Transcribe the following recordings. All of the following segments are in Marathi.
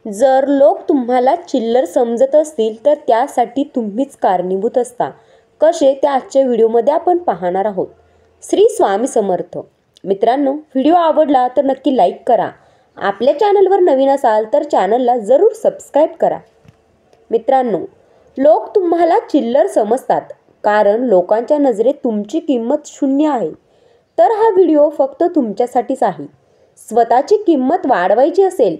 जर लोक तुम्हाला चिल्लर समजत असतील तर त्यासाठी तुम्हीच कारणीभूत असता. कसे ते आजच्या व्हिडिओमध्ये आपण पाहणार आहोत. श्री स्वामी समर्थ. मित्रांनो, व्हिडिओ आवडला तर नक्की लाईक करा. आपल्या चॅनलवर नवीन असाल तर चॅनलला जरूर सबस्क्राईब करा. मित्रांनो, लोक तुम्हाला चिल्लर समजतात कारण लोकांच्या नजरेत तुमची किंमत शून्य आहे. तर हा व्हिडिओ फक्त तुमच्यासाठीच आहे. स्वतःची किंमत वाढवायची असेल,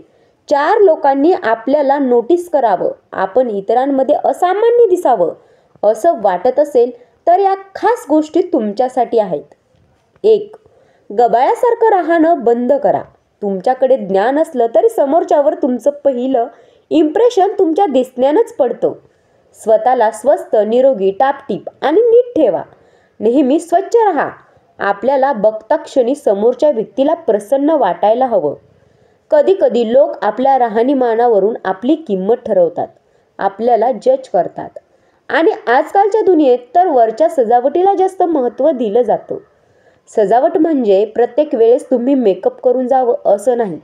4 लोकांनी आपल्याला नोटीस करावं, आपण इतरांमध्ये असामान्य दिसावं असं वाटत असेल तर या खास गोष्टी तुमच्यासाठी आहेत. 1. गबाळासारखं राहणं बंद करा. तुमच्याकडे ज्ञान असलं तरी समोरच्यावर तुमचं पहिलं इम्प्रेशन तुमच्या दिसण्यानंच पडतं. स्वतःला स्वस्थ, निरोगी, टापटीप आणि नीट ठेवा. नेहमी स्वच्छ राहा. आपल्याला बघता क्षणी समोरच्या व्यक्तीला प्रसन्न वाटायला हवं. कधी लोक आपल्या राहणीमानावरून आपली किंमत ठरवतात, आपल्याला जज करतात आणि आजकालच्या दुनियेत तर वरच्या सजावटीला जास्त महत्त्व दिलं जातं. सजावट म्हणजे प्रत्येक वेळेस तुम्ही मेकअप करून जावं असं नाही.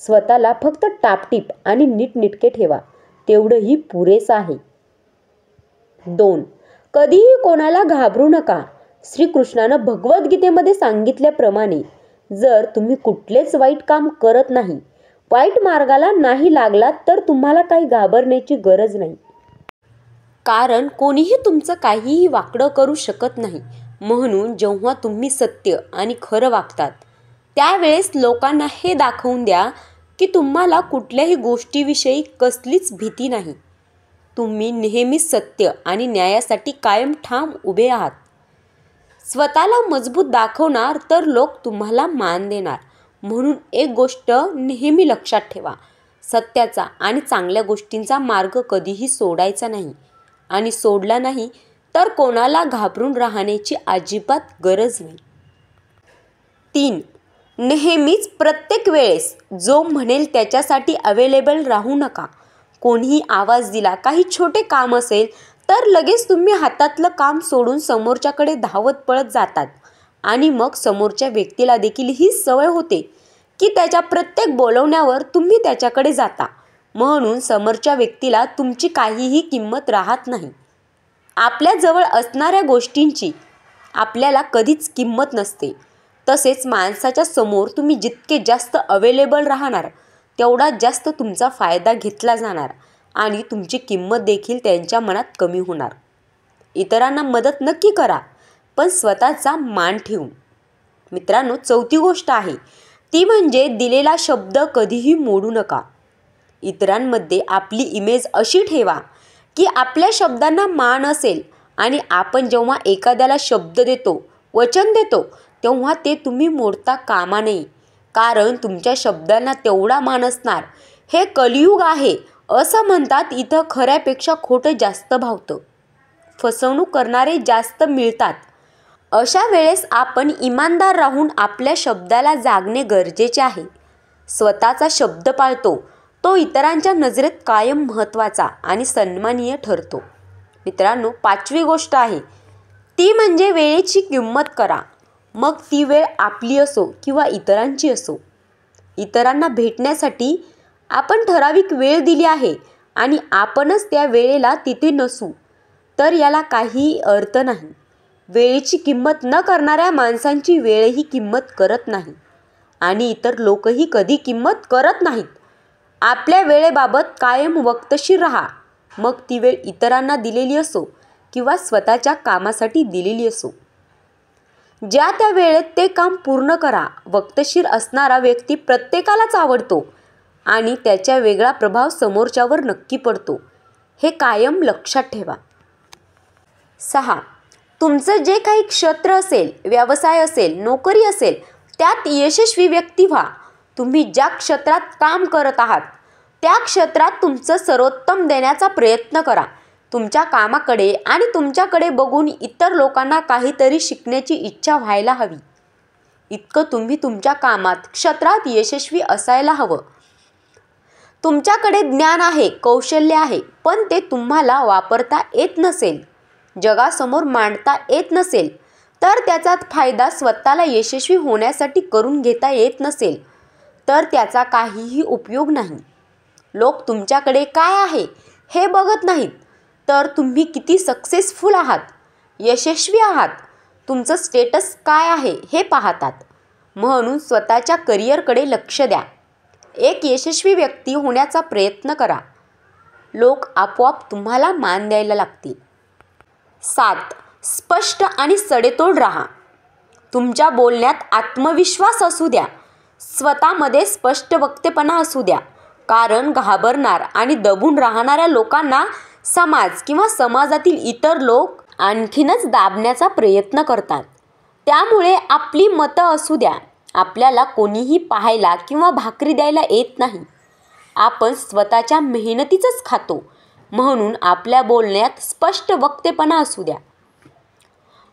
स्वतःला फक्त टापटीप आणि नीटनेटके ठेवा, तेवढंही पुरेसं आहे. 2. कधीही कोणाला घाबरू नका. श्रीकृष्णानं भगवद्गीतेमध्ये सांगितल्याप्रमाणे जर तुम्ही कुठलेच वाईट काम करत नाही, वाईट मार्गाला नाही लागलात तर तुम्हाला काही घाबरण्याची गरज नाही. कारण कोणीही तुमचं काहीही वाकडं करू शकत नाही. म्हणून जेव्हा तुम्ही सत्य आणि खरं वागतात त्यावेळेस लोकांना हे दाखवून द्या की तुम्हाला कुठल्याही गोष्टीविषयी कसलीच भीती नाही. तुम्ही नेहमी सत्य आणि न्यायासाठी कायम ठाम उभे आहात. स्वतःला मजबूत दाखवणार तर लोक तुम्हाला मान देणार. म्हणून एक गोष्ट नेहमी लक्षात ठेवा, सत्याचा आणि चांगल्या गोष्टींचा मार्ग कधीही सोडायचा नाही आणि सोडला नाही तर कोणाला घाबरून राहण्याची अजिबात गरज नाही. 3. नेहमीच प्रत्येक वेळेस जो म्हणेल त्याच्यासाठी अवेलेबल राहू नका. कोणीही आवाज दिला, काही छोटे काम असेल तर लगेच तुम्ही हातातलं काम सोडून समोरच्याकडे धावत पळत जातात आणि मग समोरच्या व्यक्तीला देखील ही सवय होते की त्याच्या प्रत्येक बोलवण्यावर तुम्ही त्याच्याकडे जाता. म्हणून समोरच्या व्यक्तीला तुमची काहीही किंमत राहत नाही. आपल्याजवळ असणाऱ्या गोष्टींची आपल्याला कधीच किंमत नसते. तसेच माणसाच्या समोर तुम्ही जितके जास्त अवेलेबल राहणार तेवढा जास्त तुमचा फायदा घेतला जाणार आणि तुमची किंमत देखील त्यांच्या मनात कमी होणार. इतरांना मदत नक्की करा, पण स्वतःचा मान ठेवून. मित्रांनो, 4थी गोष्ट आहे ती म्हणजे दिलेला शब्द कधीही मोडू नका. इतरांमध्ये आपली इमेज अशी ठेवा की आपल्या शब्दांना मान असेल आणि आपण जेव्हा एखाद्याला शब्द देतो, वचन देतो, तेव्हा ते तुम्ही मोडता कामा नये. कारण तुमच्या शब्दांना तेवढा मान असणार. हे कलियुग आहे असं म्हणतात, इथं खऱ्यापेक्षा खोटं जास्त भावतं. फसवणूक करणारे जास्त मिळतात. अशा वेळेस आपण इमानदार राहून आपल्या शब्दाला जागणे गरजेचे आहे. स्वतःचा शब्द पाळतो तो इतरांच्या नजरेत कायम महत्त्वाचा आणि सन्माननीय ठरतो. मित्रांनो, 5वी गोष्ट आहे ती म्हणजे वेळेची किंमत करा. मग ती वेळ आपली असो किंवा इतरांची असो. इतरांना भेटण्यासाठी आपण ठराविक वेळ दिली आहे आणि आपणच त्या वेळेला तिथे नसू तर याला काहीही अर्थ नाही. वेळेची किंमत न करणाऱ्या माणसांची वेळही किंमत करत नाही आणि इतर लोकही कधी किंमत करत नाहीत. आपल्या वेळेबाबत कायम वक्तशीर राहा. मग ती वेळ इतरांना दिलेली असो किंवा स्वतःच्या कामासाठी दिलेली असो. ज्या त्या वेळेत ते काम पूर्ण करा. वक्तशीर असणारा व्यक्ती प्रत्येकालाच आवडतो आणि त्याचा वेगळा प्रभाव समोरच्यावर नक्की पडतो. हे कायम लक्षात ठेवा. 6. तुमचं जे काही क्षेत्र असेल, व्यवसाय असेल, नोकरी असेल, त्यात यशस्वी व्यक्ती व्हा. तुम्ही ज्या क्षेत्रात काम करत आहात त्या क्षेत्रात तुमचं सर्वोत्तम देण्याचा प्रयत्न करा. तुमच्या कामाकडे आणि तुमच्याकडे बघून इतर लोकांना काहीतरी शिकण्याची इच्छा व्हायला हवी. इतकं तुम्ही तुमच्या कामात, क्षेत्रात यशस्वी असायला हवं. तुमच्याकडे ज्ञान आहे, कौशल्य आहे, पण ते तुम्हाला वापरता येत नसेल, जगासमोर मांडता येत नसेल, तर त्याचा फायदा स्वतःला यशस्वी होण्यासाठी करून घेता येत नसेल तर त्याचा काहीही उपयोग नाही. लोक तुमच्याकडे काय आहे हे बघत नाहीत, तर तुम्ही किती सक्सेसफुल आहात, यशस्वी आहात, तुमचं स्टेटस काय आहे हे पाहतात. म्हणून स्वतःच्या करिअरकडे लक्ष द्या. एक यशस्वी व्यक्ती होण्याचा प्रयत्न करा. लोक आपोआप तुम्हाला मान द्यायला लागतील. 7. स्पष्ट आणि सडेतोड राहा. तुमच्या बोलण्यात आत्मविश्वास असू द्या. स्वतःमध्ये स्पष्ट वक्तेपणा असू द्या. कारण घाबरणार आणि दबून राहणाऱ्या लोकांना समाज किंवा समाजातील इतर लोक आणखीनच दाबण्याचा प्रयत्न करतात. त्यामुळे आपली मतं असू द्या. आपल्याला कोणीही पाहायला किंवा भाकरी द्यायला येत नाही. आपण स्वतःच्या मेहनतीचंच खातो. म्हणून आपल्या बोलण्यात स्पष्ट वक्तेपणा असू द्या.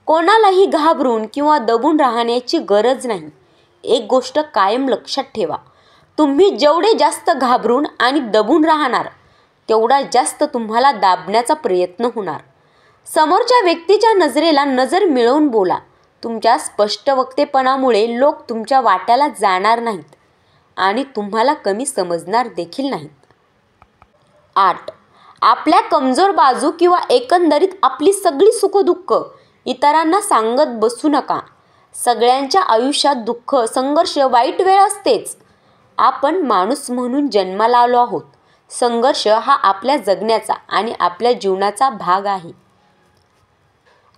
कोणालाही घाबरून किंवा दबून राहण्याची गरज नाही. एक गोष्ट कायम लक्षात ठेवा, तुम्ही जेवढे जास्त घाबरून आणि दबून राहणार, तेवढा जास्त तुम्हाला दाबण्याचा प्रयत्न होणार. समोरच्या व्यक्तीच्या नजरेला नजर मिळवून बोला. तुमच्या स्पष्ट वक्तेपणामुळे लोक तुमच्या वाट्याला जाणार नाहीत आणि तुम्हाला कमी समजणार देखील नाहीत. 8. आपल्या कमजोर बाजू किंवा एकंदरीत आपली सगळी सुखदुःख इतरांना सांगत बसू नका. सगळ्यांच्या आयुष्यात दुःख, संघर्ष, वाईट वेळ असतेच. आपण माणूस म्हणून जन्माला आलो आहोत. संघर्ष हा आपल्या जगण्याचा आणि आपल्या जीवनाचा भाग आहे.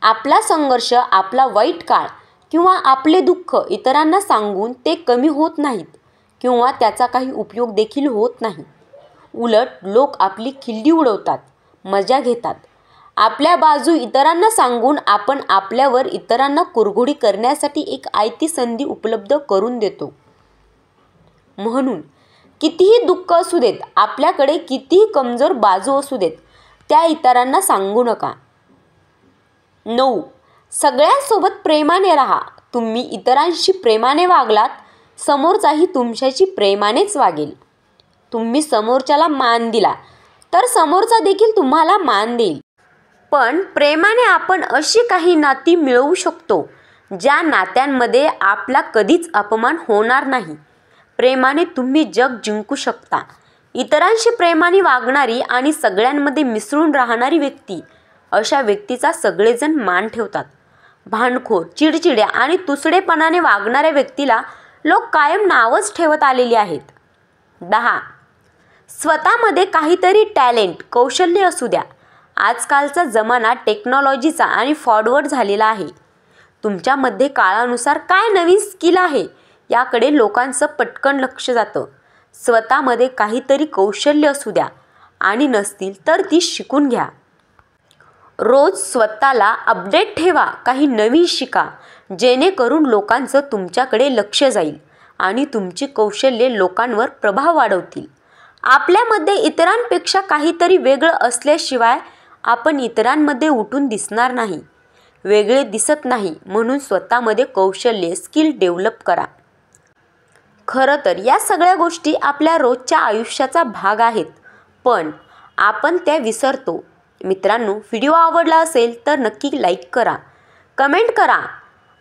आपला संघर्ष, आपला वाईट काळ किंवा आपले दुःख इतरांना सांगून ते कमी होत नाहीत किंवा त्याचा काही उपयोग देखील होत नाही. उलट लोक आपली खिल्ली उडवतात, मजा घेतात. आपल्या बाजू इतरांना सांगून आपण आपल्यावर इतरांना कुरघोडी करण्यासाठी एक आयती संधी उपलब्ध करून देतो. म्हणून कितीही दुःख असू देत, आपल्याकडे कितीही कमजोर बाजू असू देत, त्या इतरांना सांगू नका. 9. सगळ्यांसोबत प्रेमाने राहा. तुम्ही इतरांशी प्रेमाने वागलात, समोरचाही तुमच्याशी प्रेमानेच वागेल. तुम्ही समोरच्याला मान दिला तर समोरचा देखील तुम्हाला मान देईल. पण प्रेमाने आपण अशी काही नाती मिळवू शकतो ज्या नात्यांमध्ये आपला कधीच अपमान होणार नाही. प्रेमाने तुम्ही जग जिंकू शकता. इतरांशी प्रेमाने वागणारी आणि सगळ्यांमध्ये मिसळून राहणारी व्यक्ती, अशा व्यक्तीचा सगळेजण मान ठेवतात. भांडखोर, चिडचिड्या आणि तुसडेपणाने वागणाऱ्या व्यक्तीला लोक कायम नावच ठेवत आलेली आहेत. 10. स्वतःमध्ये काहीतरी टॅलेंट, कौशल्य असू द्या. आजकालचा जमाना टेक्नॉलॉजीचा आणि फॉरवर्ड झालेला आहे. तुमच्यामध्ये काळानुसार काय नवीन स्किल आहे याकडे लोकांचं पटकन लक्ष जातं. स्वतःमध्ये काहीतरी कौशल्य असू द्या आणि नसतील तर ती शिकून घ्या. रोज स्वतःला अपडेट ठेवा, काही नवीन शिका, जेणेकरून लोकांचं तुमच्याकडे लक्ष जाईल आणि तुमची कौशल्ये लोकांवर प्रभाव वाढवतील. आपल्यामध्ये इतरांपेक्षा काहीतरी वेगळं असल्याशिवाय आपण इतरांमध्ये उठून दिसणार नाही. वेगळे दिसत नाही म्हणून स्वतःमध्ये कौशल्ये, स्किल डेव्हलप करा. खरं तर या सगळ्या गोष्टी आपल्या रोजच्या आयुष्याचा भाग आहेत, पण आपण त्या विसरतो. मित्रांनो, व्हिडिओ आवडला असेल तर नक्की लाईक करा, कमेंट करा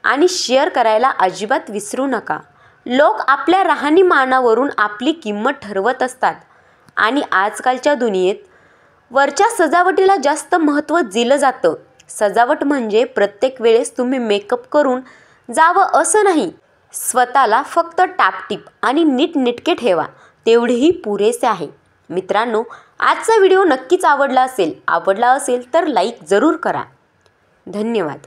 आणि शेअर करायला अजिबात विसरू नका. लोक आपल्या राहणीमानावरून आपली किंमत ठरवत असतात आणि आजकालच्या दुनियेत वरच्या सजावटीला जास्त महत्त्व दिलं जातं. सजावट म्हणजे प्रत्येक वेळेस तुम्ही मेकअप करून जावं असं नाही. स्वतःला फक्त टापटीप आणि नीटनेटके ठेवा, तेवढेही पुरेसे आहे. मित्रांनो, आजचा व्हिडिओ नक्कीच आवडला असेल तर लाईक जरूर करा. धन्यवाद.